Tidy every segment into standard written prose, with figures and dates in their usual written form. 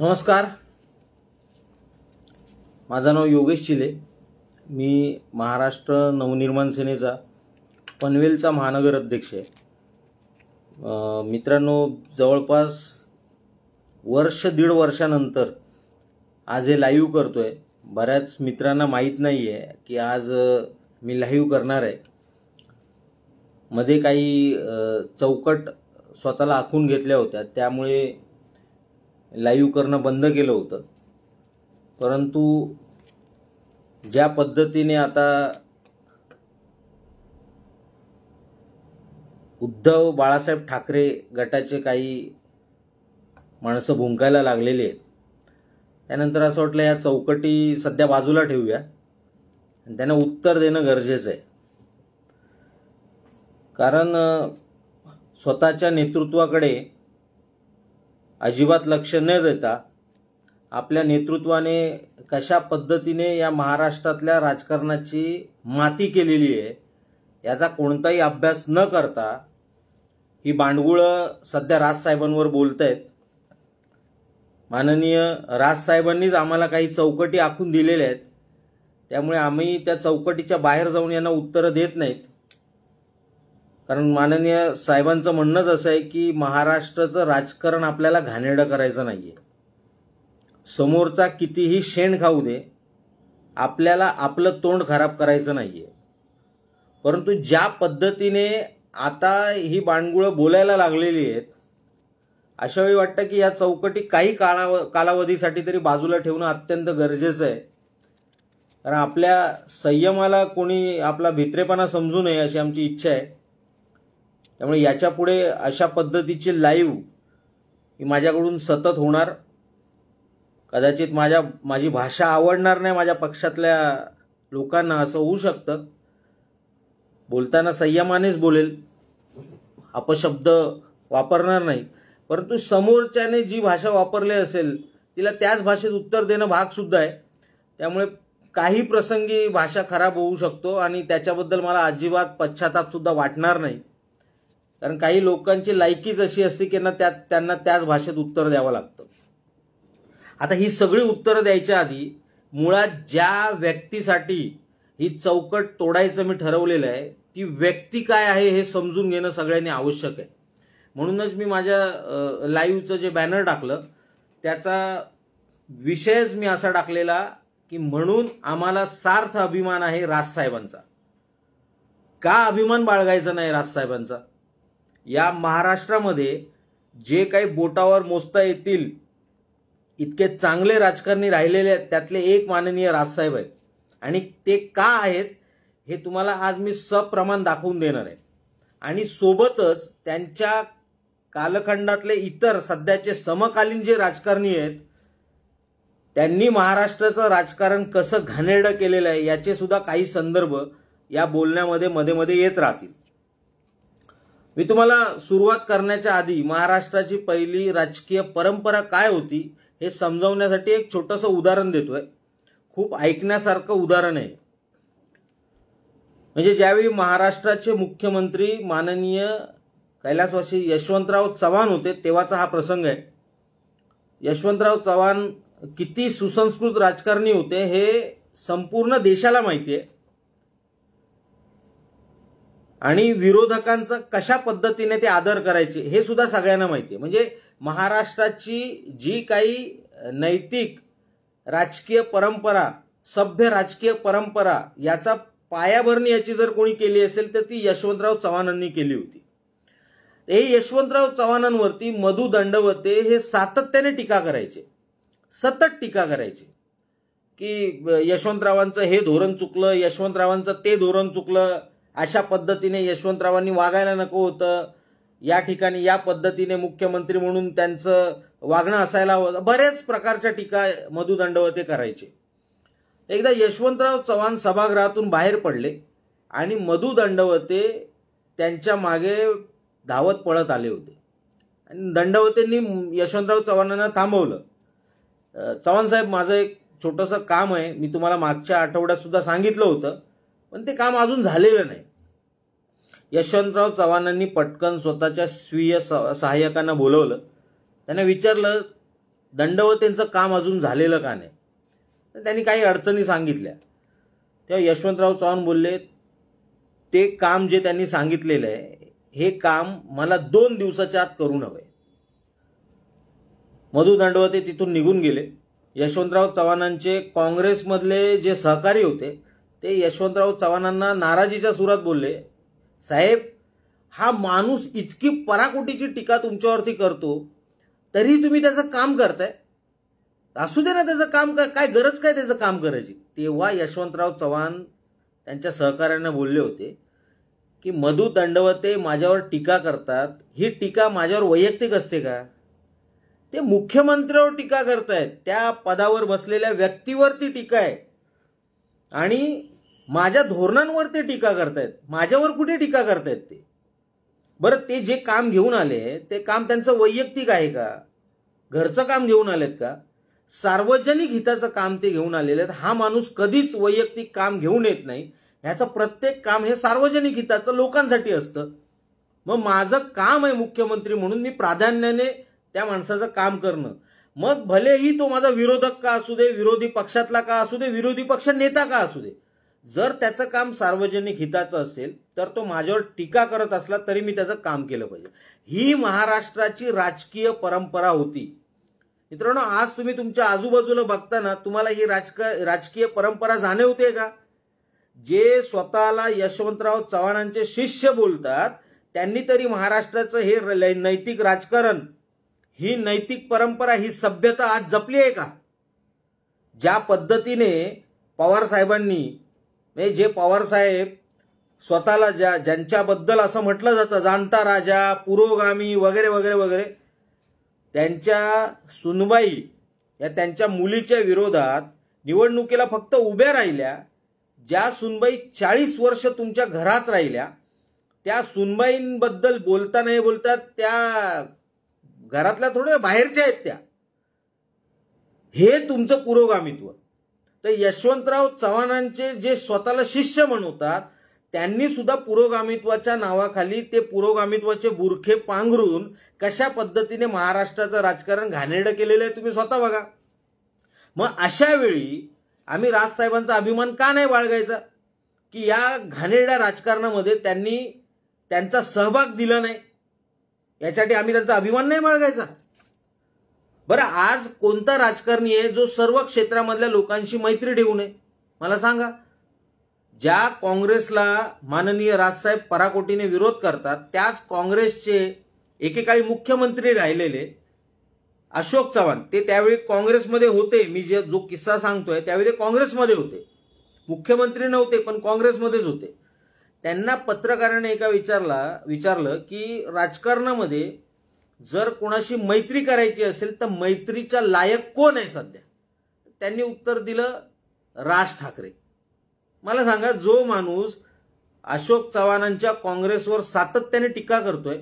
नमस्कार, माझं नाव योगेश चिले। मी महाराष्ट्र नवनिर्माण सेनेचा पनवेलचा महानगर अध्यक्ष आहे। मित्रांनो, जवळपास दीड वर्षानंतर आज हे लाईव्ह करतोय। बऱ्याच मित्रांना माहीत नाही आहे की आज मी लाईव्ह करणार आहे। मध्ये काही चौकट स्वतःला आखून घेतल्या होत्या, त्यामुळे लाईव्ह करणं बंद केलं होतं। परंतु ज्या पद्धतीने आता उद्धव बाळासाहेब ठाकरे गटाचे काही माणसं भुंकायला लागलेली आहेत, त्यानंतर असं वाटलं या चौकटी सध्या बाजूला ठेवूया आणि त्यांना उत्तर देणं गरजेचं आहे। कारण स्वतःच्या नेतृत्वाकडे अजिबात लक्ष न देता आपल्या नेतृत्वाने कशा पद्धतीने या महाराष्ट्रातल्या राजकारणाची माती केलेली आहे याचा कोणताही अभ्यास न करता ही बांडगुळं सध्या राजसाहेबांवर बोलतायत। माननीय राजसाहेबांनीच आम्हाला काही चौकटी आखून दिलेल्या आहेत, त्यामुळे आम्ही त्या चौकटीच्या बाहेर जाऊन यांना उत्तरं देत नाहीत। कारण माननीय साहेबांचं म्हणणंच असं आहे की महाराष्ट्राचं राजकारण आपल्याला घाणेरडं करायचं नाहीये। समोरचा कितीही शेण खाऊ दे, आपल्याला आपलं तोंड खराब करायचं नाहीये। परंतु ज्या पद्धतीने आता ही बाणगुळं बोलायला लागलेली आहेत, अशा वेळी वाटतं की या चौकटी काही कालावधीसाठी तरी बाजूला ठेवणं अत्यंत गरजेचं आहे। कारण आपल्या संयमाला कोणी आपला भित्रेपणा समजू नये अशी आमची इच्छा आहे। त्यामुळे याच्या पुढे अशा पद्धतीची लाईव्ह ही माझ्याकडून सतत होणार। कदाचित माझी भाषा आवडणार नाही माझ्या पक्षातल्या लोकांना, असं होऊ शकतं। बोलताना संयमानेच बोलेल, अपशब्द वापरणार नाही। परंतु समोरच्याने जी भाषा वापरली असेल तिला त्याच भाषेत उत्तर देणं भाग सुद्धा आहे। त्यामुळे काही प्रसंगी भाषा खराब होऊ शकतो आणि त्याच्याबद्दल मला अजिबात पश्चाताप सुद्धा वाटणार नाही। कारण काही लोकांची लायकीच अशी असते की त्यांना त्याच भाषेत उत्तर द्यावं लागतं। आता ही सगळी उत्तरं द्यायच्या आधी मुळात ज्या व्यक्तीसाठी ही चौकट तोडायचं मी ठरवलेलं आहे ती व्यक्ती काय आहे हे समजून घेणं सगळ्यांनी आवश्यक आहे। म्हणूनच मी माझ्या लाईव्हचं जे बॅनर टाकलं त्याचा विषयच मी असा टाकलेला की म्हणून आम्हाला सार्थ अभिमान आहे राजसाहेबांचा। का अभिमान बाळगायचा नाही राजसाहेबांचा? या महाराष्ट्रामध्ये जे काही बोटावर मोजता येतील इतके चांगले राजकारणी राहिलेले आहेत, त्यातले एक माननीय राजसाहेब आहेत। आणि ते का आहेत हे तुम्हाला आज मी सप्रमाण दाखवून देणार आहे। आणि सोबतच त्यांच्या कालखंडातले इतर सध्याचे समकालीन जे राजकारणी आहेत त्यांनी महाराष्ट्राचं राजकारण कसं घाणेरडं केलेलं आहे याचे सुद्धा काही संदर्भ या बोलण्यामध्ये मध्ये मध्ये येत राहतील। मी तुम्हाला सुरुवात करण्याच्या आधी महाराष्ट्राची पहिली राजकीय परंपरा काय होती हे समजावण्यासाठी एक छोटंसं उदाहरण देतोय। खूप ऐकण्यासारखं उदाहरण आहे। म्हणजे ज्यावेळी महाराष्ट्राचे मुख्यमंत्री माननीय कैलासवासी यशवंतराव चव्हाण होते तेव्हाचा हा प्रसंग आहे। यशवंतराव चव्हाण किती सुसंस्कृत राजकारणी होते हे संपूर्ण देशाला माहिती आहे आणि विरोधकांचा कशा पद्धतीने ते आदर करायचे हे सुद्धा सगळ्यांना माहिती आहे। म्हणजे महाराष्ट्राची जी काही नैतिक राजकीय परंपरा, सभ्य राजकीय परंपरा याचा पायाभरणी याची जर कोणी केली असेल तर ती यशवंतराव चव्हाणांनी केली होती। हे यशवंतराव चव्हाणांवरती मधु दंडवते हे सातत्याने टीका करायचे, सतत टीका करायचे की यशवंतरावांचं हे धोरण चुकलं, यशवंतरावांचं ते धोरण चुकलं, अशा पद्धतीने यशवंतरावांनी वागायला नको होतं, या ठिकाणी या पद्धतीने मुख्यमंत्री म्हणून त्यांचं वागणं असायला हवं। बरेच प्रकारच्या टीका मधु दंडवते करायचे। एकदा यशवंतराव चव्हाण सभागृहातून बाहेर पडले आणि मधु दंडवते त्यांच्या मागे धावत पळत आले होते आणि दंडवतेंनी यशवंतराव चव्हाणांना थांबवलं। चव्हाण साहेब, माझं एक छोटंसं काम आहे, मी तुम्हाला मागच्या आठवड्यात सुद्धा सांगितलं होतं, पण ते काम अजून झालेलं नाही। यशवंतराव चव्हाणांनी पटकन स्वतःच्या स्वीय सहाय्यकांना बोलवलं। त्यांना विचारलं, दंडवतेंचं काम अजून झालेलं का नाही. तर त्यांनी काही अडचणी सांगितल्या. तेव्हा यशवंतराव चव्हाण बोलले, ते काम जे त्यांनी सांगितलेलं आहे हे काम मला 2 दिवसाच्या आत करून हवंय. मधु दंडवते तिथून निघून गेले. यशवंतराव चव्हाणांचे काँग्रेसमधले जे सहकारी होते ते यशवंतराव चव्हाणांना नाराजीच्या सुरात बोलले, साहेब हा माणूस इतकी पराकोटीची टीका तुमच्यावरती करतो तरी तुम्ही त्याचं काम करताय, असू दे ना त्याचं काम, काय गरज काय त्याचं काम करायची. तेव्हा यशवंतराव चव्हाण त्यांच्या सहकाऱ्यांना बोलले होते की मधु दंडवते माझ्यावर टीका करतात, ही टीका माझ्यावर वैयक्तिक असते का? ते मुख्यमंत्र्यावर टीका करतायत, त्या पदावर बसलेल्या व्यक्तीवरती टीका आहे आणि माझ्या धोरणांवर ते टीका करतायत, माझ्यावर कुठे टीका करतायत ते? बरं, ते जे काम घेऊन आले ते काम त्यांचं वैयक्तिक आहे का? घरचं काम घेऊन आलेत का? सार्वजनिक हिताचं काम ते घेऊन आलेले आहेत. हा माणूस कधीच वैयक्तिक काम घेऊन येत नाही. ह्याचं प्रत्येक काम हे सार्वजनिक हिताचं लोकांसाठी असतं. मग माझं काम आहे मुख्यमंत्री म्हणून मी प्राधान्याने त्या माणसाचं काम करणं. मग भलेही तो माझा विरोधक का असू दे, विरोधी पक्षातला का असू दे, विरोधी पक्ष नेता का असू दे, जर त्याचं काम सार्वजनिक हिताचं असेल तर तो माझ्यावर टीका करत असला तरी मी त्याचं काम केलं पाहिजे. ही महाराष्ट्राची राजकीय परंपरा होती. मित्रांनो, आज तुम्ही तुमच्या आजूबाजूला बघताना तुम्हाला ही राजकीय परंपरा जाणवते का? जे स्वतःला यशवंतराव चव्हाणांचे शिष्य बोलतात त्यांनी तरी महाराष्ट्राचं हे नैतिक राजकारण, ही नैतिक परंपरा, ही सभ्यता आज जपली आहे का? ज्या पद्धतीने पवार साहेबांनी, जे पवार साहेब स्वतःला ज्यांच्याबद्दल असं म्हटलं जातं जाणता राजा, पुरोगामी वगैरे वगैरे वगैरे, त्यांच्या सुनबाई या त्यांच्या मुलीच्या विरोधात निवडणुकीला फक्त उभ्या राहिल्या. ज्या सुनबाई 40 वर्ष तुमच्या घरात राहिल्या त्या सुनबाईंबद्दल बोलता नाही बोलतात, त्या घरातल्या थोड्या बाहेरच्या आहेत त्या, हे तुमचं पुरोगामित्व. तर यशवंतराव चव्हाणांचे जे स्वतःला शिष्य म्हणवतात त्यांनी सुद्धा पुरोगामित्वाच्या नावाखाली ते पुरोगामित्वाचे बुरखे पांघरून कशा पद्धतीने महाराष्ट्राचं राजकारण घाणेरडं केलेलं आहे तुम्ही स्वतः बघा. मग अशा वेळी आम्ही राजसाहेबांचा अभिमान का नाही बाळगायचा की या घाणेरड्या राजकारणामध्ये त्यांनी त्यांचा सहभाग दिला नाही, यासाठी आम्ही त्यांचा अभिमान नाही बाळगायचा? बरं, आज कोणता राजकारणी आहे जो सर्व क्षेत्रामधल्या लोकांशी मैत्री ठेवू नये? मला सांगा. ज्या काँग्रेसला माननीय राजसाहेब पराकोटीने विरोध करतात त्याच काँग्रेसचे एकेकाळी मुख्यमंत्री राहिलेले अशोक चव्हाण, ते त्यावेळी काँग्रेसमध्ये होते. मी जो किस्सा सांगतोय त्यावेळी ते काँग्रेसमध्ये होते, मुख्यमंत्री नव्हते पण काँग्रेसमध्येच होते. त्यांना पत्रकाराने एका विचारलं की राजकारणामध्ये जर कोणाशी मैत्री करायची असेल तर मैत्रीच्या लायक कोण आहे सध्या? त्यांनी उत्तर दिलं, राज ठाकरे. मला सांगा, जो माणूस अशोक चव्हाणांच्या काँग्रेसवर सातत्याने टीका करतोय,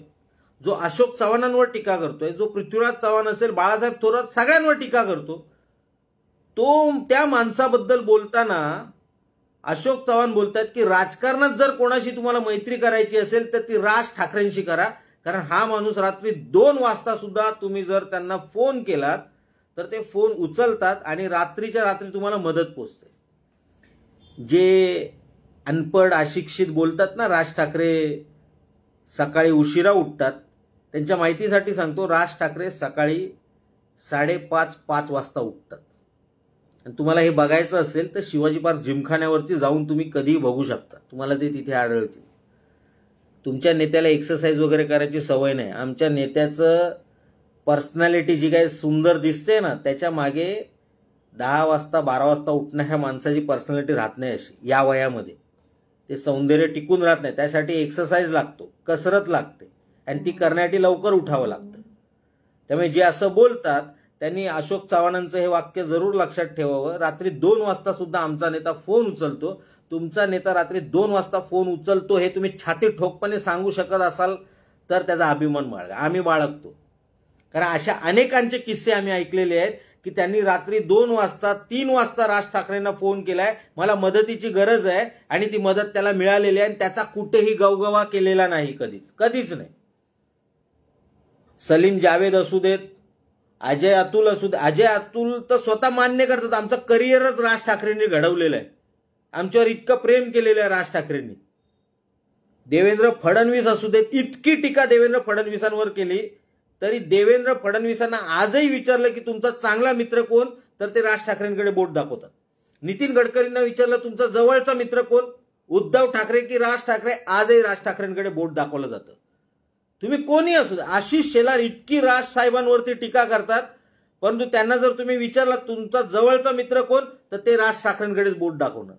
जो अशोक चव्हाणांवर टीका करतोय, जो पृथ्वीराज चव्हाण असेल, बाळासाहेब थोरात, सगळ्यांवर टीका करतो, तो त्या माणसाबद्दल बोलताना अशोक चव्हाण बोलतात की राजकारणात जर कोणाशी तुम्हाला मैत्री करायची असेल तर ती राज ठाकरेंशी करा, कारण हा माणूस रात्री 2 वाजता सुद्धा तुम्ही जर त्यांना फोन केलात तर ते फोन उचलतात आणि रात्रीच्या रात्री तुम्हाला मदत पोचते. जे अनपढ अशिक्षित बोलतात ना राज ठाकरे सकाळी उशिरा उठतात, त्यांच्या माहितीसाठी सांगतो, राज ठाकरे सकाळी 5:30 वाजता उठतात. आणि तुम्हाला हे बघायचं असेल तर शिवाजी पार्क जिमखान्यावरती जाऊन तुम्ही कधीही बघू शकता, तुम्हाला ते तिथे आढळतील. तुमच्या नेत्याला एक्सरसाइज वगैरे करायची सवय नाही. आमच्या नेत्याचं पर्सनॅलिटी जी काही सुंदर दिसते ना, त्याच्या मागे 10 वाजता 12 वाजता उठणाऱ्या माणसाची पर्सनॅलिटी राहत नाही अशी. या वयामध्ये ते सौंदर्य टिकून राहत नाही, त्यासाठी एक्सरसाइज लागतो, कसरत लागते आणि ती करण्यासाठी लवकर उठावं लागतं. त्यामुळे जे असं बोलतात त्यांनी अशोक चव्हाणांचं हे वाक्य जरूर लक्षात ठेवावं. रात्री 2 वाजता सुद्धा आमचा नेता फोन उचलतो. तुमचा नेता रात्री 2 वाजता फोन उचलतो हे तुम्ही छाती ठोकपणे सांगू शकत असाल तर त्याचा अभिमान बाळगा. आम्ही बाळगतो, कारण अशा अनेकांचे किस्से आम्ही ऐकलेले आहेत की त्यांनी रात्री 2 वाजता 3 वाजता राज ठाकरेंना फोन केलाय, मला मदतीची गरज आहे, आणि ती मदत त्याला मिळालेली आहे आणि त्याचा कुठेही गवगवा केलेला नाही, कधीच नाही. सलीम जावेद असू देत, अजय अतुल असू दे, अजय अतुल तर स्वतः मान्य करतात आमचं करिअरच राज ठाकरेंनी घडवलेलं आहे, आमच्यावर इतकं प्रेम केलेलं आहे राज ठाकरेंनी. देवेंद्र फडणवीस असू देत, इतकी टीका देवेंद्र फडणवीसांवर केली तरी देवेंद्र फडणवीसांना आजही विचारलं की तुमचा चांगला मित्र कोण, तर ते राज ठाकरेंकडे बोट दाखवतात. नितीन गडकरींना विचारलं तुमचा जवळचा मित्र कोण, उद्धव ठाकरे की राज ठाकरे, आजही राज ठाकरेंकडे बोट दाखवलं जातं. तुम्ही कोणी असू द्या, आशिष शेलार इतकी राज साहेबांवरती टीका करतात, परंतु त्यांना जर तुम्ही विचारलं तुमचा जवळचा मित्र कोण, तर ते राज ठाकरेंकडेच बोट दाखवणं.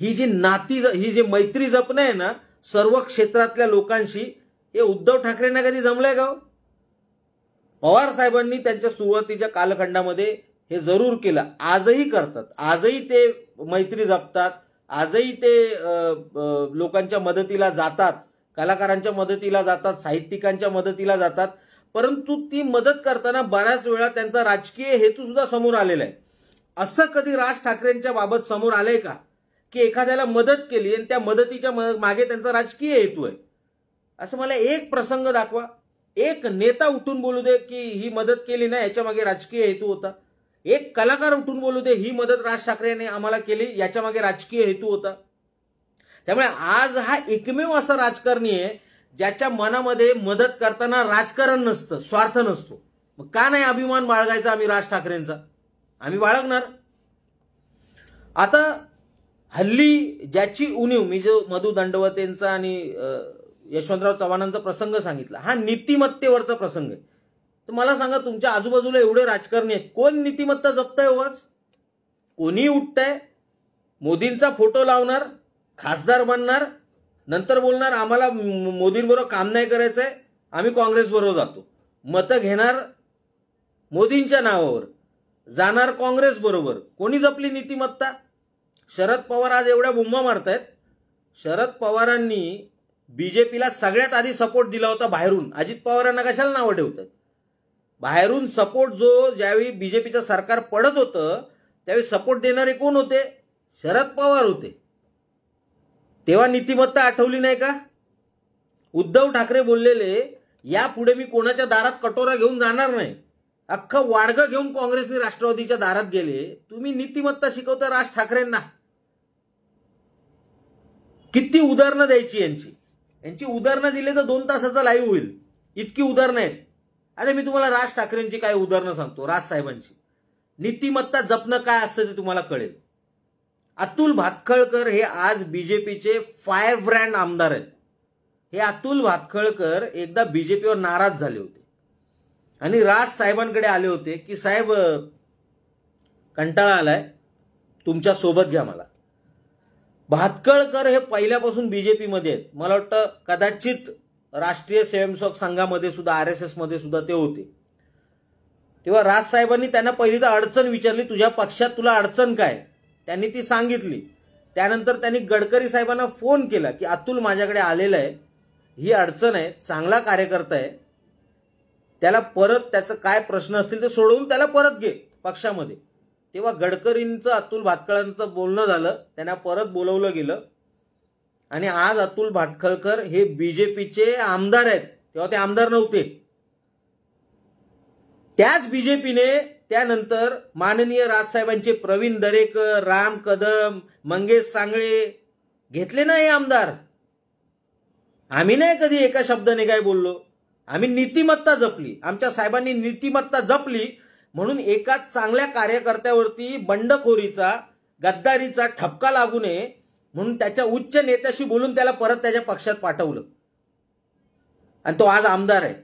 ही जी नाती, ही जी मैत्री जपणं आहे ना सर्व क्षेत्रातल्या लोकांशी, हे उद्धव ठाकरेंना कधी जमलंय का? पवार साहेबांनी त्यांच्या सुरुवातीच्या कालखंडामध्ये हे जरूर केलं, आजही करतात, आजही ते मैत्री जपतात, आजही ते लोकांच्या मदतीला जातात, कलाकारांच्या मदतीला जातात, साहित्यिकांच्या मदतीला जातात. परंतु ती मदत करताना बऱ्याच वेळा त्यांचा राजकीय हेतू सुद्धा समोर आलेला आहे. असं कधी राज ठाकरेंच्या बाबत समोर आलंय का की एखाद्याला मदत केली आणि त्या मदतीच्या मागे त्यांचा राजकीय हेतू आहे? असं मला एक प्रसंग दाखवा, एक नेता उठून बोलू दे की ही मदत केली ना याच्या मागे राजकीय हेतू होता. एक कलाकार उठून बोलू दे ही मदत राज ठाकरेंनी आम्हाला केली याच्या मागे राजकीय हेतू होता. त्यामुळे आज हा एकमेव असा राजकारणी आहे ज्याच्या मनामध्ये मदत करताना राजकारण नसतं, स्वार्थ नसतो. मग का नाही अभिमान बाळगायचा आम्ही राज ठाकरेंचा? आम्ही बाळगणार. आता हल्ली ज्याची उणीव, मी जो मधु दंडवतेंचा आणि यशवंतराव चव्हाणांचा प्रसंग सांगितला, हा नीतिमत्तेवरचा प्रसंग आहे. तर मला सांगा तुमच्या आजूबाजूला एवढे राजकारणी आहेत, कोण नीतिमत्ता जपताय? वाच कोणी उठताय, मोदींचा फोटो लावणार, खासदार बनणार, नंतर बोलणार आम्हाला मोदींबरोबर काम नाही करायचंय, आम्ही काँग्रेस बरोबर जातो, मतं घेणार मोदींच्या नावावर, जाणार काँग्रेस बरोबर. कोणी जपली नीतिमत्ता? शरद पवार आज एवढ्या बुंबा मारतायत. शरद पवारांनी बीजेपीला सगळ्यात आधी सपोर्ट दिला होता बाहेरून. अजित पवारांना कशाला नावं ठेवतात? बाहेरून सपोर्ट जो ज्यावेळी बीजेपीचं सरकार पडत होतं त्यावेळी सपोर्ट देणारे कोण होते? शरद पवार होते. तेव्हा नीतिमत्ता आठवली नाही का? उद्धव ठाकरे बोललेले यापुढे मी कोणाच्या दारात कटोरा घेऊन जाणार नाही, अख्खं वाडगं घेऊन काँग्रेसने राष्ट्रवादीच्या दारात गेले. तुम्ही नीतिमत्ता शिकवता राज ठाकरेंना. किती उदाहरणं द्यायची यांची उदाहरणं दिले तर 2 तासाचा लाईव्ह होईल, इतकी उदाहरणं आहेत. आता मी तुम्हाला राज ठाकरेंची काय उदाहरणं सांगतो, राज साहेबांची. नीतिमत्ता जपणं काय असतं ते तुम्हाला कळेल. अतुल भातखळकर हे आज बीजेपीचे फायर ब्रँड आमदार आहेत. हे अतुल भातखळकर एकदा बीजेपीवर नाराज झाले होते आणि राज साहेबांकडे आले होते की साहेब कंटाळा आलाय, तुमच्या सोबत घ्या मला. भातखळकर हे पहिल्यापासून बीजेपीमध्ये आहेत. मला वाटतं कदाचित राष्ट्रीय स्वयंसेवक संघामध्ये सुद्धा, RSS मध्ये सुद्धा ते होते. तेव्हा राज साहेबांनी त्यांना पहिली तर अडचण विचारली, तुझ्या पक्षात तुला अडचण काय? त्यांनी ती सांगितली. त्यानंतर त्यांनी गडकरी साहेबांना फोन केला की अतुल माझ्याकडे आलेला आहे, ही अडचण आहे, चांगला कार्यकर्ता आहे, त्याला परत त्याचं काय प्रश्न असतील ते सोडवून त्याला परत घे पक्षामध्ये. तेव्हा गडकरींचं अतुल भातखळकरांचं बोलणं झालं, त्यांना परत बोलवलं गेलं आणि आज अतुल भातखळकर हे बीजेपीचे आमदार आहेत. तेव्हा ते आमदार नव्हते. त्याच बीजेपीने त्यानंतर माननीय राजसाहेबांचे प्रवीण दरेकर, राम कदम, मंगेश सांगळे घेतले ना हे आमदार. आम्ही नाही कधी एका शब्दाने काय बोललो, आम्ही नीतिमत्ता जपली. आमच्या साहेबांनी नीतिमत्ता जपली म्हणून एका चांगल्या कार्यकर्त्यावरती बंडखोरीचा, गद्दारीचा ठपका लागू नये म्हणून त्याच्या उच्च नेत्याशी बोलून त्याला परत त्याच्या पक्षात पाठवलं आणि तो आज आमदार आहे.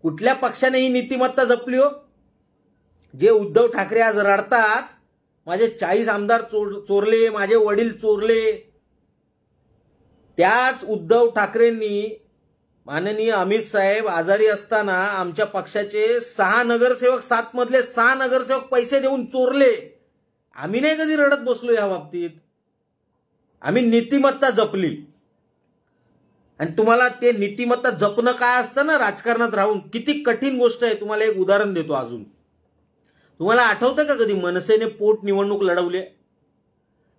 कुठल्या पक्षाने ही नीतिमत्ता जपली हो? जे उद्धव ठाकरे आज रडतात, माझे 40 आमदार चोरले, माझे वडील चोरले, त्याच उद्धव ठाकरेंनी माननीय अमित साहेब आजारी असताना आमच्या पक्षाचे 6 नगरसेवक, 7 मधले 6 नगरसेवक पैसे देऊन चोरले. आम्ही नाही कधी रडत बसलो या बाबतीत. आम्ही नीतिमत्ता जपली. आणि तुम्हाला ते नीतिमत्ता जपणं काय असतं ना राजकारणात राहून, किती कठीण गोष्ट आहे. तुम्हाला एक उदाहरण देतो अजून. तुम्हाला आठवतं का कधी मनसेने पोट निवडणूक लढवली?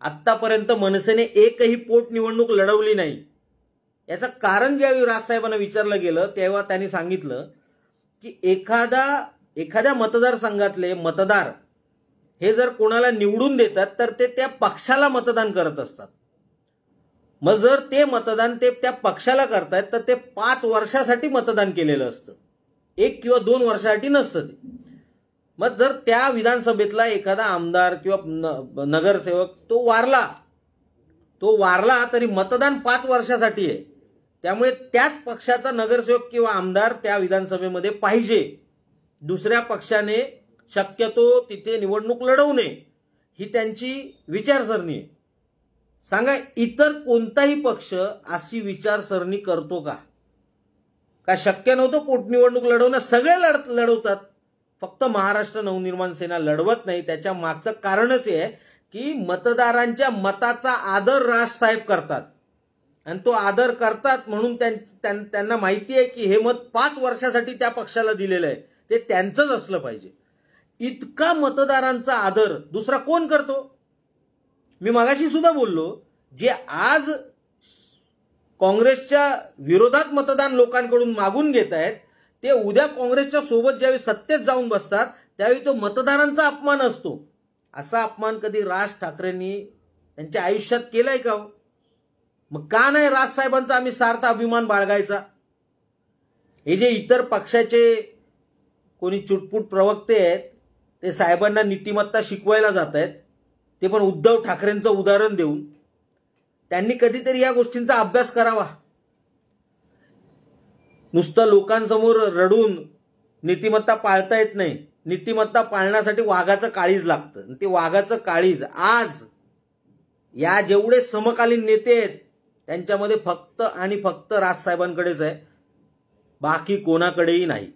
आत्तापर्यंत मनसेने एकही पोट निवडणूक लढवली नाही. याचं कारण ज्यावेळी राजसाहेबांना विचारलं गेलं तेव्हा त्यांनी सांगितलं की एखादा एखाद्या मतदारसंघातले मतदार हे जर कोणाला निवडून देतात तर ते त्या पक्षाला मतदान करत असतात. मग जर ते मतदान ते त्या पक्षाला करतायत तर ते 5 वर्षासाठी मतदान केलेलं असतं, 1 किंवा 2 वर्षासाठी नसतं ते. मग जर त्या विधानसभेतला एखादा आमदार किंवा नगरसेवक तो वारला तरी मतदान 5 वर्षासाठी आहे. त्यामुळे त्याच पक्षाचा नगरसेवक किंवा आमदार त्या विधानसभेमध्ये पाहिजे. दुसऱ्या पक्षाने शक्यतो तिथे निवडणूक लढवू नये, ही त्यांची विचारसरणी आहे. सांगा, इतर कोणताही पक्ष अशी विचारसरणी करतो का? का शक्य नव्हतं पोटनिवडणूक लढवणं? सगळे लढवतात, फक्त महाराष्ट्र नवनिर्माण सेना लढवत नाही. त्याच्या मागचं कारणच आहे की मतदारांच्या मताचा आदर राजसाहेब करतात, आणि तो आदर करतात म्हणून त्यांना माहिती आहे की हे मत 5 वर्षासाठी त्या पक्षाला दिलेलं आहे, ते त्यांचंच असलं पाहिजे. इतका मतदारांचा आदर दुसरा कोण करतो? मी मगाशी सुद्धा बोललो, जे आज काँग्रेसच्या विरोधात मतदान लोकांकडून मागून घेत आहेत ते उद्या काँग्रेसच्या सोबत ज्यावेळी सत्तेत जाऊन बसतात त्यावेळी तो मतदारांचा अपमान असतो. असा अपमान कधी राज ठाकरेंनी त्यांच्या आयुष्यात केलाय का? मग का नाही राजसाहेबांचा आम्ही सार्थ अभिमान बाळगायचा? हे जे इतर पक्षाचे कोणी चुटपुट प्रवक्ते आहेत ते साहेबांना नीतिमत्ता शिकवायला जात आहेत, ते पण उद्धव ठाकरेंचं उदाहरण देऊन. त्यांनी कधीतरी या गोष्टींचा अभ्यास करावा. नुसतं लोकांसमोर रडून नीतिमत्ता पाळता येत नाही. नीतिमत्ता पाळण्यासाठी वाघाचं काळीज लागतं. ते वाघाचं काळीज आज या जेवढे समकालीन नेते आहेत त्यांच्यामध्ये फक्त आणि फक्त राजसाहेबांकडेच आहे, बाकी कोणाकडेही नाही.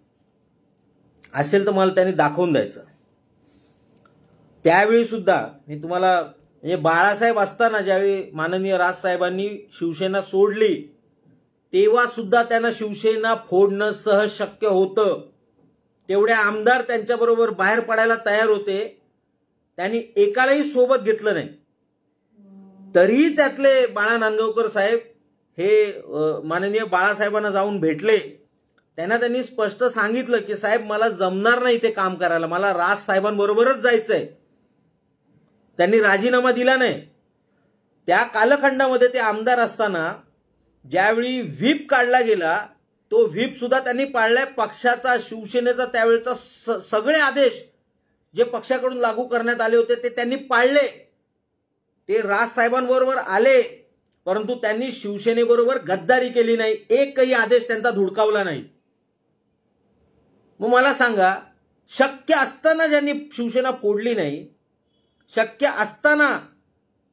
असेल तर मला त्यांनी दाखवून द्यायचं. त्यावेळी सुद्धा मी तुम्हाला, म्हणजे बाळासाहेब असताना ज्यावेळी माननीय राजसाहेबांनी शिवसेना सोडली तेव्हा सुद्धा त्यांना शिवसेना फोडणं सहज शक्य होतं. तेवढे आमदार त्यांच्याबरोबर बाहेर पडायला तयार होते, त्यांनी एकालाही सोबत घेतलं नाही. तरी त्यातले बाळा नांदगावकर साहेब हे माननीय बाळासाहेबांना जाऊन भेटले. त्यांनी स्पष्ट सांगितलं की साहेब मला जमणार नाही ते काम करायला, मला राजसाहेबांबरोबरच जायचंय. त्यांनी राजीनामा दिला नाही. त्या कालखंडामध्ये ते आमदार असताना ज्यावेळी व्हीप काढला गेला तो व्हीप सुद्धा त्यांनी पाळलाय. पक्षाचा, शिवसेनेचा त्यावेळेचा सगळे आदेश जे पक्षाकडून लागू करण्यात आले होते ते त्यांनी पाळले. ते राजसाहेबांबरोबर आले, परंतु त्यांनी शिवसेनेबरोबर गद्दारी केली नाही. एकही आदेश त्यांचा धुडकावला नाही. मग मला सांगा, शक्य असताना ज्यांनी शिवसेना फोडली नाही, शक्य असताना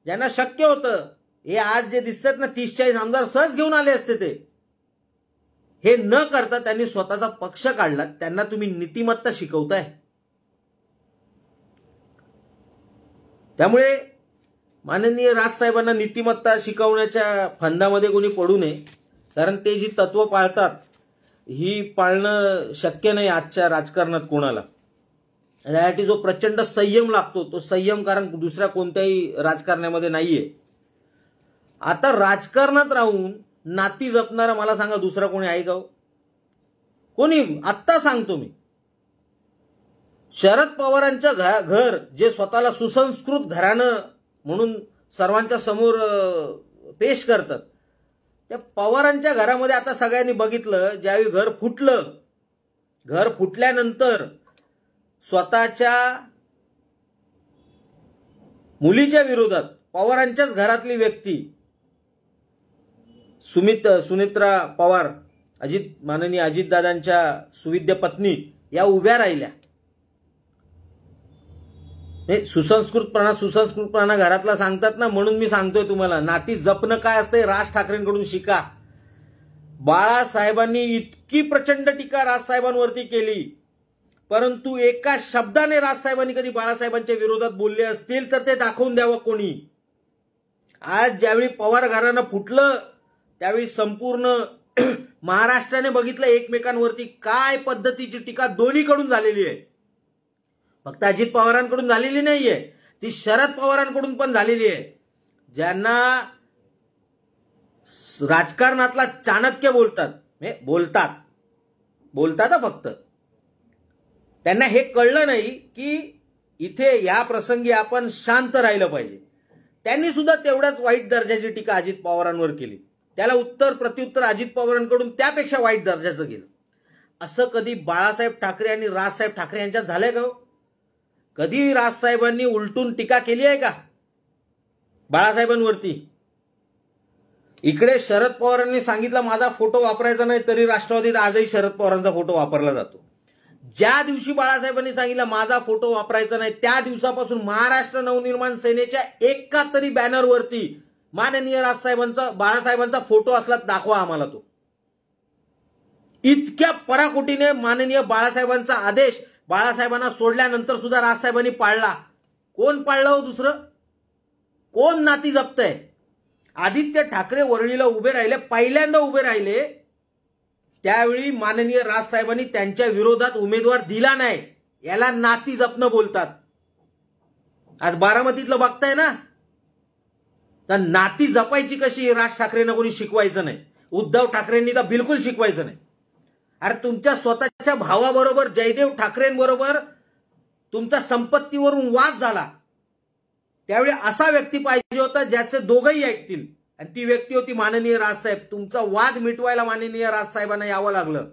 ज्यांना शक्य होतं, हे आज जे दिसतात ना 30-40 आमदार सहज घेऊन आले असते, ते हे न करता त्यांनी स्वतःचा पक्ष काढला. त्यांना तुम्ही नीतिमत्ता शिकवताय. त्यामुळे माननीय राजसाहेबांना नीतिमत्ता शिकवण्याच्या फंदामध्ये कोणी पडू नये, कारण ते जी तत्व पाळतात ही पाळणं शक्य नाही आजच्या राजकारणात कोणाला. त्यासाठी जो प्रचंड संयम लागतो तो संयम कारण दुसऱ्या कोणत्याही राजकारणामध्ये नाहीये. आता राजकारणात राहून नाती जपणारा मला सांगा दुसरा कोणी आहे का? कोणी? आत्ता सांगतो मी. शरद पवारांच्या घर जे स्वतःला सुसंस्कृत घराणं म्हणून सर्वांच्या समोर पेश करतात, त्या पवारांच्या घरामध्ये आता सगळ्यांनी बघितलं, ज्यावेळी घर फुटलं, घर फुटल्यानंतर स्वतःच्या मुलीच्या विरोधात पवारांच्याच घरातली व्यक्ती सुनित्रा पवार, माननीय अजितदादांच्या सुविद्य पत्नी, या उभ्या राहिल्या. सुसंस्कृतपणा घरातला सांगतात ना, म्हणून मी सांगतोय तुम्हाला, नाती जपणं काय असतंय राज ठाकरेंकडून शिका. बाळासाहेबांनी इतकी प्रचंड टीका राजसाहेबांवरती केली, परंतु एका शब्दाने राजसाहेबांनी कधी बाळासाहेबांच्या विरोधात बोलले असतील तर ते दाखवून द्यावं कोणी. आज ज्यावेळी पवार घराणं फुटलं त्यावेळी संपूर्ण महाराष्ट्राने बघितलं एकमेकांवरती काय पद्धतीची टीका दोन्हीकडून झालेली आहे. फक्त अजित पवारांकडून झालेली नाहीये, ती शरद पवारांकडून पण झालेली आहे. ज्यांना राजकारणातला चाणक्य बोलतात फक्त. त्यांना हे कळलं नाही की इथे या प्रसंगी आपण शांत राहिलं पाहिजे. त्यांनी सुद्धा तेवढ्याच वाईट दर्जाची टीका अजित पवारांवर केली. त्याला उत्तर प्रत्युत्तर अजित पवारांकडून त्यापेक्षा वाईट दर्जाचं गेलं. असं कधी बाळासाहेब ठाकरे आणि राजसाहेब ठाकरे यांच्यात झालंय का? कधी राजसाहेबांनी उलटून टीका केली आहे का बाळासाहेबांवरती? इकडे शरद पवारांनी सांगितलं माझा फोटो वापरायचा नाही, तरी राष्ट्रवादीत आजही शरद पवारांचा फोटो वापरला जातो. ज्या दिवशी बाळासाहेबांनी सांगितलं माझा फोटो वापरायचा नाही, त्या दिवसापासून महाराष्ट्र नवनिर्माण सेनेच्या एका तरी बॅनरवरती माननीय राजसाहेबांचा बाळासाहेबांचा फोटो असला दाखवा आम्हाला तो. इतक्या पराकोटीने माननीय बाळासाहेबांचा आदेश बाळासाहेबांना सोडल्यानंतर सुद्धा राजसाहेबांनी पाळला. कोण पाळलं हो? दुसरं कोण नाती जपतंय? आदित्य ठाकरे वरळीला उभे राहिले, पहिल्यांदा उभे राहिले त्यावेळी माननीय राजसाहेबांनी त्यांच्या विरोधात उमेदवार दिला नाही. याला नाती जपणं बोलतात. आज बारामतीतलं बघताय ना, तर नाती जपायची कशी राज ठाकरेंना कोणी शिकवायचं नाही. उद्धव ठाकरेंनी तर बिलकुल शिकवायचं नाही. अरे तुमच्या स्वतःच्या भावाबरोबर जयदेव ठाकरेंबरोबर तुमचा संपत्तीवरून वाद झाला, त्यावेळी असा व्यक्ती पाहिजे होता ज्याचे दोघंही ऐकतील, आणि ती व्यक्ती होती माननीय राजसाहेब. तुमचा वाद मिटवायला माननीय राजसाहेबांना यावं लागलं.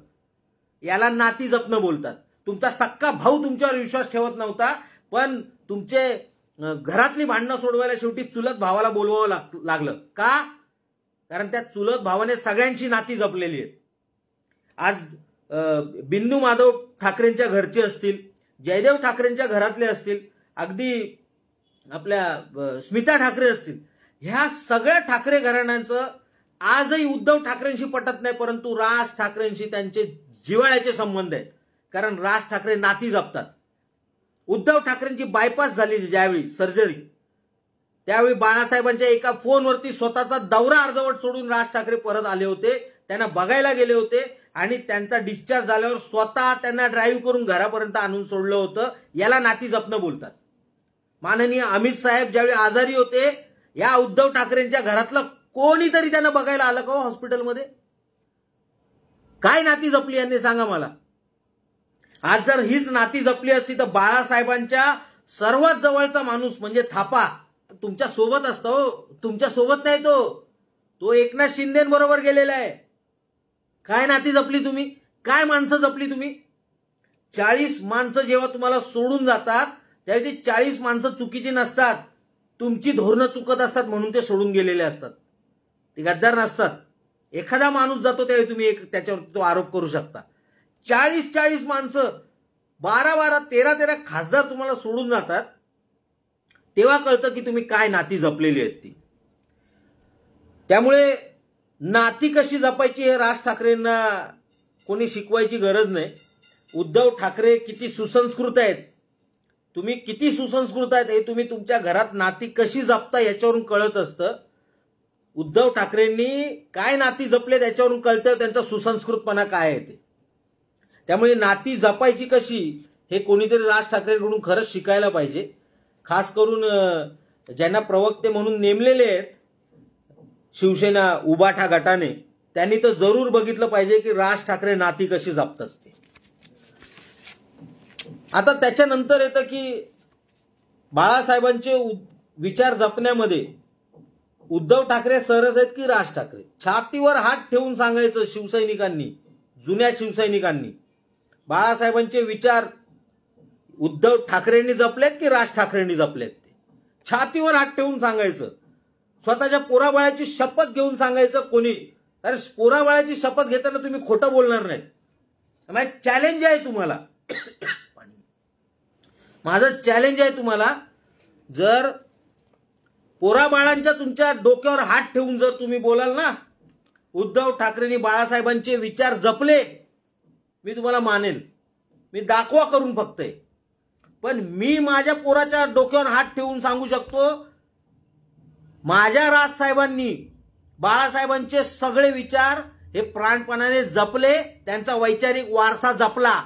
याला नाती जपणं बोलतात. तुमचा सक्का भाऊ तुमच्यावर विश्वास ठेवत नव्हता, पण तुमचे घरातली भांडणं सोडवायला शेवटी चुलत भावाला बोलवावं लागलं. का? कारण त्या चुलत भावाने सगळ्यांची नाती जपलेली आहेत. आज बिन्नू माधव ठाकरेंच्या घरचे असतील, जयदेव ठाकरेंच्या घरातले असतील, अगदी आपल्या स्मिता ठाकरे असतील, ह्या सगळ्या ठाकरे घराण्यांचं आजही उद्धव ठाकरेंशी पटत नाही, परंतु राज ठाकरेंशी त्यांचे जिव्हाळ्याचे संबंध आहेत. कारण राज ठाकरे नाती जपतात. उद्धव ठाकरेंची बायपास झाली ज्यावेळी सर्जरी, त्यावेळी बाळासाहेबांच्या एका फोनवरती स्वतःचा दौरा अर्धवट सोडून राज ठाकरे परत आले होते. त्यांना बघायला गेले होते आणि त्यांचा डिस्चार्ज झाल्यावर स्वतः त्यांना ड्राईव्ह करून घरापर्यंत आणून सोडलं होतं. याला नाती जपणं बोलतात. माननीय अमित साहेब ज्यावेळी आजारी होते, या उद्धव ठाकरेंच्या घरातलं कोणीतरी त्यांना बघायला आलं का हॉस्पिटलमध्ये? काय नाती जपली यांनी सांगा मला. आज जर हीच नाती जपली असती तर बाळासाहेबांच्या सर्वात जवळचा माणूस म्हणजे थापा तुमच्या सोबत असतो. तुमच्या सोबत नाही, तो एकनाथ शिंदेबरोबर गेलेला आहे. काय नाती जपली तुम्ही? काय माणसं जपली तुम्ही? 40 माणसं जेव्हा तुम्हाला सोडून जातात त्यावेळी ती 40 माणसं चुकीची नसतात, तुमची धोरणं चुकत असतात म्हणून ते सोडून गेलेले असतात. ते गद्दार नसतात. एखादा माणूस जातो त्यावेळी तुम्ही त्याच्यावर तो आरोप करू शकता. 40 माणसं 12 13 खासदार तुम्हाला सोडून जातात, तेव्हा कळतं की तुम्ही काय नाती जपलेली आहेत ती. त्यामुळे नाती कशी जपायची हे राज ठाकरेंना कोणी शिकवायची गरज नाही. उद्धव ठाकरे किती सुसंस्कृत आहेत, तुम्ही किती सुसंस्कृत आहेत हे तुम्ही तुमच्या घरात नाती कशी जपता याच्यावरून कळत असतं. उद्धव ठाकरेंनी काय नाती जपले त्याच्यावरून कळतं त्यांचा सुसंस्कृतपणा काय आहे ते. त्यामुळे नाती जपायची कशी हे कोणीतरी राज ठाकरेंकडून खरंच शिकायला पाहिजे. खास करून ज्यांना प्रवक्ते म्हणून नेमलेले आहेत शिवसेना उबाठा गटाने, त्यांनी तर जरूर बघितलं पाहिजे की राज ठाकरे नाती कशी जपतात ते. आता त्याच्यानंतर येतं की बाळासाहेबांचे विचार जपण्यामध्ये उद्धव ठाकरे सरस आहेत की राज ठाकरे? छातीवर हात ठेवून सांगायचं शिवसैनिकांनी, जुन्या शिवसैनिकांनी, बाळासाहेबांचे विचार उद्धव ठाकरेंनी जपलेत की राज ठाकरेंनी जपलेत? ते छातीवर हात ठेवून सांगायचं. स्वतःच्या पोराबाळाची शपथ घेऊन सांगायचं कोणी. अरे पोराबाळाची शपथ घेताना तुम्ही खोटं बोलणार नाहीत. माझं चॅलेंज आहे तुम्हाला, माझं चॅलेंज आहे तुम्हाला. जर पोराबाळांच्या तुमच्या डोक्यावर हात ठेवून जर तुम्ही बोलाल ना उद्धव ठाकरेंनी बाळासाहेबांचे विचार जपले, मी तुम्हाला मानेल. मी दाखवा करून फक्त आहे. पण मी माझ्या पोराच्या डोक्यावर हात ठेवून सांगू शकतो माझ्या राजसाहेबांनी बाळासाहेबांचे सगळे विचार हे प्राणपणाने जपले, त्यांचा वैचारिक वारसा जपला,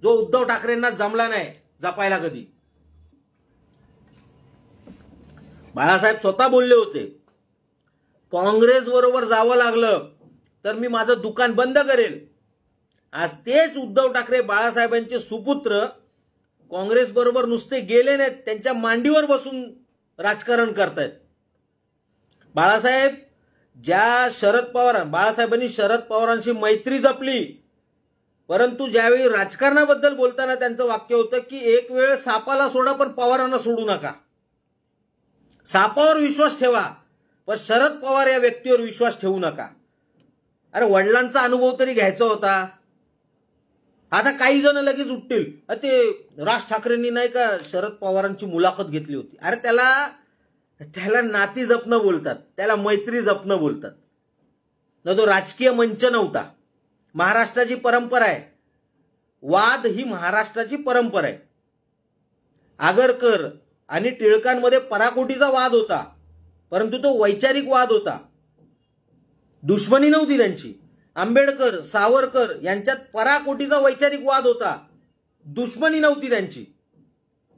जो उद्धव ठाकरेंना जमला नाही जपायला कधी. बाळासाहेब स्वतः बोलले होते काँग्रेस बरोबर जावं लागलं तर मी माझं दुकान बंद करेल आज तेच उद्धव ठाकरे बाळासाहेबांचे सुपुत्र काँग्रेस बरोबर नुसते गेले नाहीत, त्यांच्या मांडीवर बसून राजकारण करतायत. बाळासाहेब ज्या बाळासाहेबांनी शरद पवारांशी मैत्री जपली, परंतु ज्यावेळी राजकारणाबद्दल बोलताना त्यांचं वाक्य होतं की एक वेळ सापाला सोडा पण पवारांना सोडू नका. सापावर विश्वास ठेवा पण शरद पवार या व्यक्तीवर विश्वास ठेवू नका. अरे वडिलांचा अनुभव तरी घ्यायचा होता. आता काही जण लगेच उठतील, ते राज ठाकरेंनी नाही का शरद पवारांची मुलाखत घेतली होती. अरे त्याला नाती जपणं बोलतात, त्याला मैत्री जपणं बोलतात. न तो राजकीय मंच नव्हता. महाराष्ट्राची परंपरा आहे, वाद ही महाराष्ट्राची परंपरा आहे. आगरकर आणि टिळकांमध्ये पराकोटीचा वाद होता, परंतु तो वैचारिक वाद होता, दुश्मनी नव्हती त्यांची. आंबेडकर सावरकर यांच्यात पराकोटीचा वैचारिक वाद होता, दुश्मनी नव्हती त्यांची.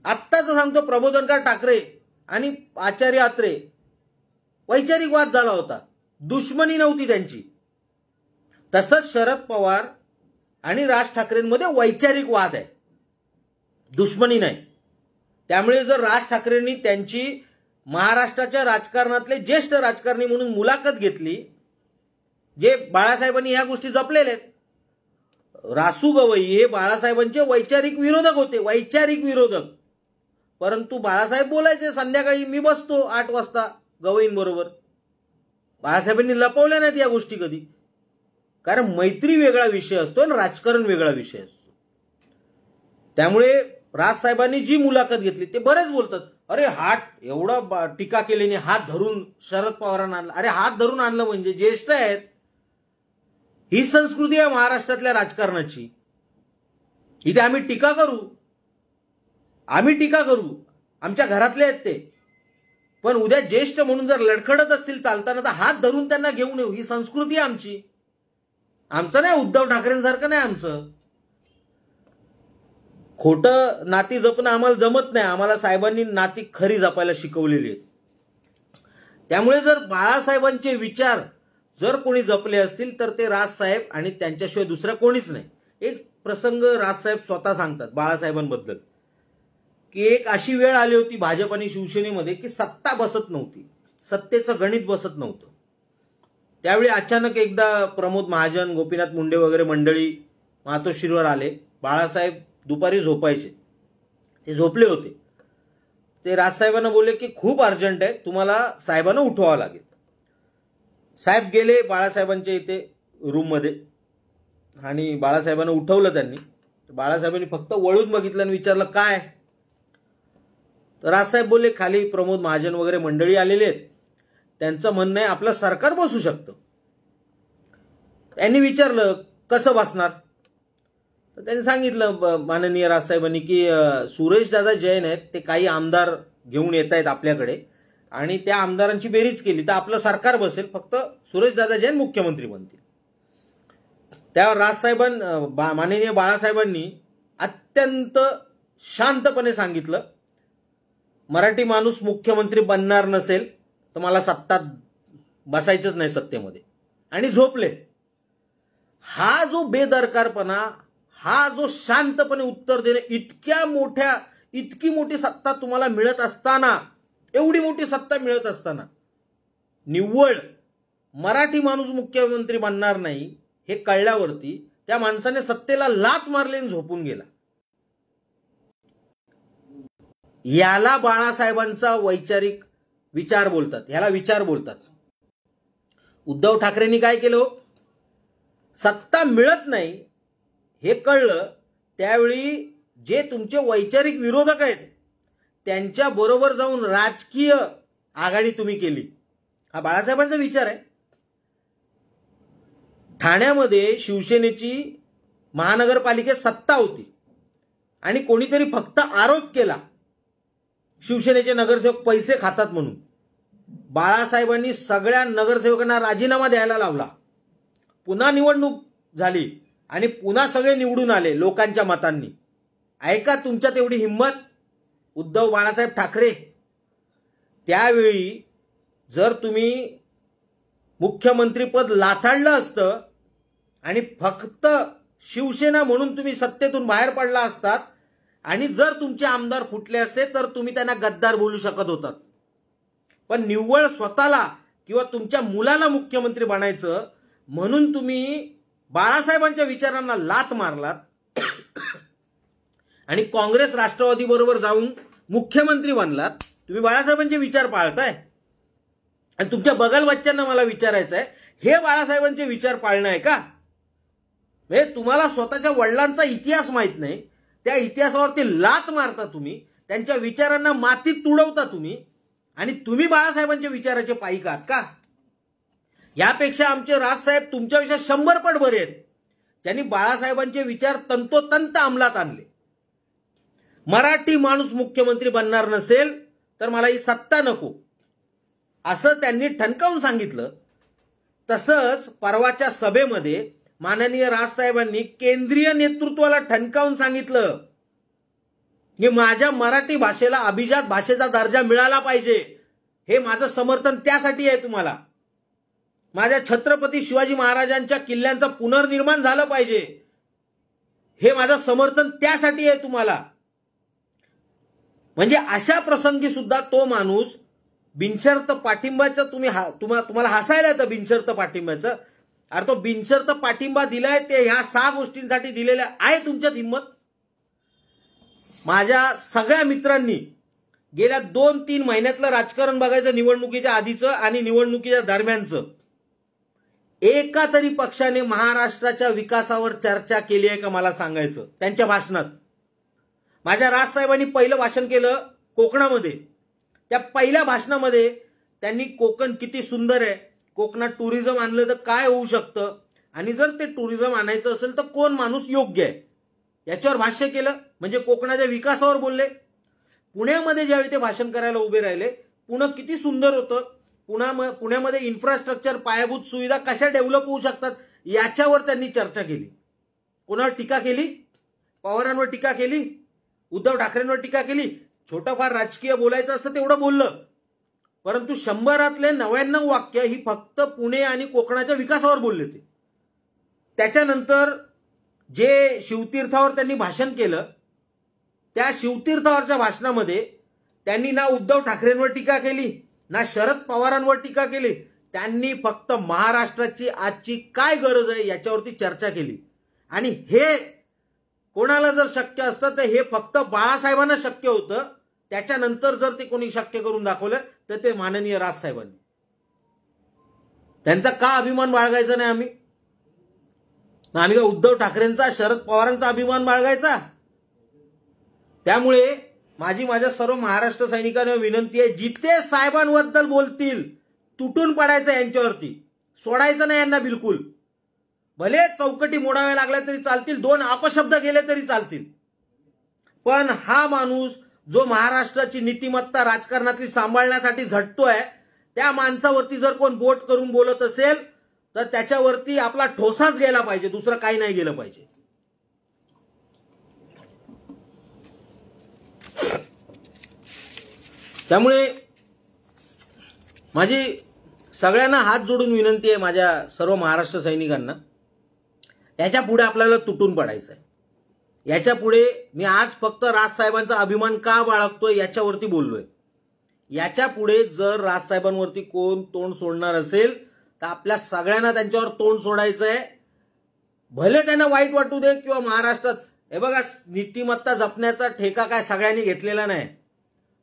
आत्ताच सांगतो, प्रबोधनकार ठाकरे आणि आचार्य अत्रे वैचारिक वाद झाला होता, दुश्मनी नव्हती त्यांची. तसंच शरद पवार आणि राज ठाकरेंमध्ये वैचारिक वाद आहे, दुश्मनी नाही. त्यामुळे जर राज ठाकरेंनी त्यांची महाराष्ट्राच्या राजकारणातले ज्येष्ठ राजकारणी म्हणून मुलाखत घेतली, जे बाळासाहेबांनी ह्या गोष्टी जपलेल्या आहेत. रासू गवई हे बाळासाहेबांचे वैचारिक विरोधक होते, वैचारिक विरोधक. परंतु बाळासाहेब बोलायचे संध्याकाळी मी बसतो 8 वाजता गवईंबरोबर. बाळासाहेबांनी लपवल्या नाहीत या गोष्टी कधी, कारण मैत्री वेगळा विषय असतो आणि राजकारण वेगळा विषय असतो. त्यामुळे राजसाहेबांनी जी मुलाखत घेतली ते बरेच बोलतात, अरे हात एवढा टीका केल्याने हात धरून शरद पवारांना आणलं. अरे हात धरून आणलं म्हणजे ज्येष्ठ आहेत. ही संस्कृती आहे महाराष्ट्रातल्या राजकारणाची. इथे आम्ही टीका करू, आमच्या घरातले आहेत ते, पण उद्या ज्येष्ठ म्हणून जर लडखडत असतील चालताना तर हात धरून त्यांना घेऊन येऊ. ही संस्कृती आहे आमची. आमचं नाही, उद्धव ठाकरेंसारखं नाही आमचं. खोटं नाती जपणं आम्हाला जमत नाही. आम्हाला साहेबांनी नाती खरी जपायला शिकवलेली आहेत. त्यामुळे जर बाळासाहेबांचे विचार जर कोणी जपले असतील तर ते राजसाहेब आणि त्यांच्याशिवाय दुसरा कोणीच नाही. एक प्रसंग राजसाहेब स्वतः सांगतात बाळासाहेबांबद्दल, की एक अशी वेळ आली होती भाजप आणि शिवसेनेमध्ये की सत्ता बसत नव्हती, सत्तेचं गणित बसत नव्हतं. त्यावेळी अचानक एकदा प्रमोद महाजन, गोपीनाथ मुंडे वगैरे मंडळी मातोश्रीवर आले. बाळासाहेब दुपारी झोपायचे, ते झोपले होते. ते राजसाहेबांना बोलले की खूप अर्जंट आहे, तुम्हाला साहेबांना उठवावं लागेल. साहेब गेले बाळासाहेबांच्या इथे रूममध्ये आणि बाळासाहेबांना उठवलं त्यांनी. बाळासाहेबांनी फक्त वळून बघितलं आणि विचारलं काय. तर राजसाहेब बोलले खाली प्रमोद महाजन वगैरे मंडळी आलेले आहेत, त्यांचं म्हणणं आहे आपलं सरकार बसू शकतं. त्यांनी विचारलं कसं बसणार. तर त्यांनी सांगितलं माननीय राजसाहेबांनी की सुरेश दादा जैन आहेत, ते काही आमदार घेऊन येत आहेत आपल्याकडे आणि त्या आमदारांची बेरीज केली तर आपलं सरकार बसेल, फक्त सुरेश दादा जैन मुख्यमंत्री बनतील. त्यावर माननीय बाळासाहेबांनी अत्यंत शांतपणे सांगितलं, मराठी माणूस मुख्यमंत्री बनणार नसेल तर मला सत्ता बसायचंच नाही सत्तेमध्ये, आणि झोपले. हा जो बेदरकारपणा, हा जो शांतपणे उत्तर देणे, इतकी मोठी सत्ता तुम्हाला मिळत असताना, एवढी मोठी सत्ता मिळत असताना निव्वळ मराठी माणूस मुख्यमंत्री बनणार नाही हे कळल्यावरती त्या माणसाने सत्तेला लाथ मारली आणि झोपून गेला. याला बाळासाहेबांचा वैचारिक विचार बोलतात, ह्याला विचार बोलतात. उद्धव ठाकरेंनी काय केलं, सत्ता मिळत नाही हे कळलं त्यावेळी जे तुमचे वैचारिक विरोधक आहेत त्यांच्या बरोबर जाऊन राजकीय आघाडी तुम्ही केली. हा बाळासाहेबांचा विचार आहे. ठाण्यामध्ये शिवसेनेची महानगरपालिकेत सत्ता होती आणि कोणीतरी फक्त आरोप केला शिवसेनेचे नगरसेवक पैसे खातात म्हणून. बाळासाहेबांनी सगळ्या नगरसेवकांना राजीनामा द्यायला लावला. पुन्हा निवडणूक झाली आणि पुन्हा सगळे निवडून आले लोकांच्या मतांनी. ऐका तुमच्यात एवढी हिंमत, उद्धव बाळासाहेब ठाकरे. त्यावेळी जर तुम्ही मुख्यमंत्रीपद लाथाडलं असतं आणि फक्त शिवसेना म्हणून तुम्ही सत्तेतून बाहेर पडला असतात आणि जर तुमचे आमदार फुटले असते तर तुम्ही त्यांना गद्दार बोलू शकत होतात. पण निव्वळ स्वतःला किंवा तुमच्या मुलाला मुख्यमंत्री बनायचं म्हणून तुम्ही बाळासाहेबांच्या विचारांना लाथ मारलात आणि काँग्रेस राष्ट्रवादी बरोबर जाऊन मुख्यमंत्री बनलात. तुम्ही बाळासाहेबांचे विचार पाळताय आणि तुमच्या बगल बच्चांना मला विचारायचं आहे, हे बाळासाहेबांचे विचार पाळणं आहे का? म्हणजे तुम्हाला स्वतःच्या वडिलांचा इतिहास माहित नाही, त्या इतिहासावरती लाथ मारता तुम्ही, त्यांच्या विचारांना मातीत तुडवता तुम्ही आणि तुम्ही बाळासाहेबांच्या विचाराचे पाईक आहात का? यापेक्षा आमचे राजसाहेब तुमच्यापेक्षा 100 पट बरे आहेत. त्यांनी बाळासाहेबांचे विचार तंतोतंत अंमलात आणले. मराठी माणूस मुख्यमंत्री बनणार नसेल तर मला ही सत्ता नको असं त्यांनी ठणकावून सांगितलं. तसंच परवाच्या सभेमध्ये माननीय राजसाहेबांनी केंद्रीय नेतृत्वाला ठणकावून सांगितलं की माझ्या मराठी भाषेला अभिजात भाषेचा दर्जा मिळाला पाहिजे. हे माझं समर्थन त्यासाठी आहे तुम्हाला. माझ्या छत्रपती शिवाजी महाराजांच्या किल्ल्यांचं पुनर्निर्माण झालं पाहिजे. हे माझं समर्थन त्यासाठी आहे तुम्हाला. म्हणजे अशा प्रसंगी सुद्धा तो माणूस बिनशर्त पाठिंबाचं तुम्हाला हसायला येतं बिनशर्त पाठिंबाचं. अरे तो बिनशर्त पाठिंबा दिलाय ते ह्या 6 गोष्टींसाठी दिलेल्या आहे. तुमच्यात हिंमत? माझ्या सगळ्या मित्रांनी गेल्या 2-3 महिन्यातलं राजकारण बघायचं, निवडणुकीच्या आधीचं आणि निवडणुकीच्या दरम्यानचं. एका तरी पक्षाने महाराष्ट्राच्या विकासावर चर्चा केली आहे का मला सांगायचं त्यांच्या भाषणात. माझ्या राजसाहेबांनी पहिलं भाषण केलं कोकणामध्ये. त्या पहिल्या भाषणामध्ये त्यांनी कोकण किती सुंदर आहे, कोकणात टुरिझम आणलं तर काय होऊ शकतं आणि जर ते टुरिझम आणायचं असेल तर कोण माणूस योग्य आहे याच्यावर भाष्य केलं. म्हणजे कोकणाच्या विकासावर बोलले. पुण्यामध्ये ज्यावेळी ते भाषण करायला उभे राहिले, पुणे किती सुंदर होतं, पुण्यामध्ये इन्फ्रास्ट्रक्चर पायाभूत सुविधा कशा डेव्हलप होऊ शकतात याच्यावर त्यांनी चर्चा केली. कोणावर टीका केली? पवारांवर टीका केली, उद्धव ठाकरेंवर टीका केली. छोटंफार राजकीय बोलायचं असतं तेवढं बोललं, परंतु 100रातले 99 वाक्य ही फक्त पुणे आणि कोकणाच्या विकासावर बोलले ते. त्याच्यानंतर जे शिवतीर्थावर त्यांनी भाषण केलं, त्या शिवतीर्थावरच्या भाषणामध्ये त्यांनी ना उद्धव ठाकरेंवर टीका केली ना शरद पवारांवर टीका केली. त्यांनी फक्त महाराष्ट्राची आजची काय गरज आहे याच्यावरती चर्चा केली. आणि हे कोणाला जर शक्य असतं तर हे फक्त बाळासाहेबांना शक्य होतं. त्याच्यानंतर जर ते कोणी शक्य करून दाखवलं तर ते माननीय राजसाहेबांनी. त्यांचा का अभिमान बाळगायचा नाही आम्ही? आम्ही का उद्धव ठाकरेंचा शरद पवारांचा अभिमान बाळगायचा? त्यामुळे माझ्या सर्व महाराष्ट्र सैनिकांना विनंती आहे, जिथे साहेबांबद्दल बोलतील तुटून पडायचं यांच्यावरती, सोडायचं नाही यांना बिलकुल. भले चौकटी मोडाव्या लागल्या तरी चालतील, 2 अपशब्द गेले तरी चालतील, पण हा माणूस जो महाराष्ट्राची नीतिमत्ता राजकारणातली सांभाळण्यासाठी झटतोय, त्या माणसावरती जर कोण बोट करून बोलत असेल तर त्याच्यावरती आपला ठोसाच गेला पाहिजे, दुसरं काही नाही गेलं पाहिजे. त्यामुळे माझी सगळ्यांना हात जोडून विनंती आहे, माझ्या सर्व महाराष्ट्र सैनिकांना, याच्या पुढे आपल्याला तुटून पडायचं आहे. याच्या पुढे मी आज फक्त राजसाहेबांचा अभिमान का बाळगतोय याच्यावरती बोललोय. याच्या पुढे जर राजसाहेबांवरती कोण तोंड सोडणार असेल तर आपल्या सगळ्यांना त्यांच्यावर तोंड सोडायचं आहे. भले त्यांना वाईट वाटू दे किंवा महाराष्ट्रात हे बघा, नीतिमत्ता जपण्याचा ठेका काय सगळ्यांनी घेतलेला नाही.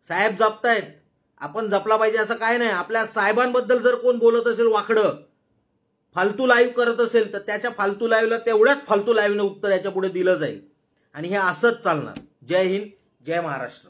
साहेब जपतायत, आपण जपला पाहिजे असं काय नाही. आपल्या साहेबांबद्दल जर कोण बोलत असेल वाकडं, फालतू लाईव्ह करत असेल तर त्याच्या फालतू लाईव्हला तेवढ्याच फालतू लाईव्हने उत्तर याच्या पुढे दिलं जाईल आणि हे असंच चालणार. जय हिंद, जय महाराष्ट्र.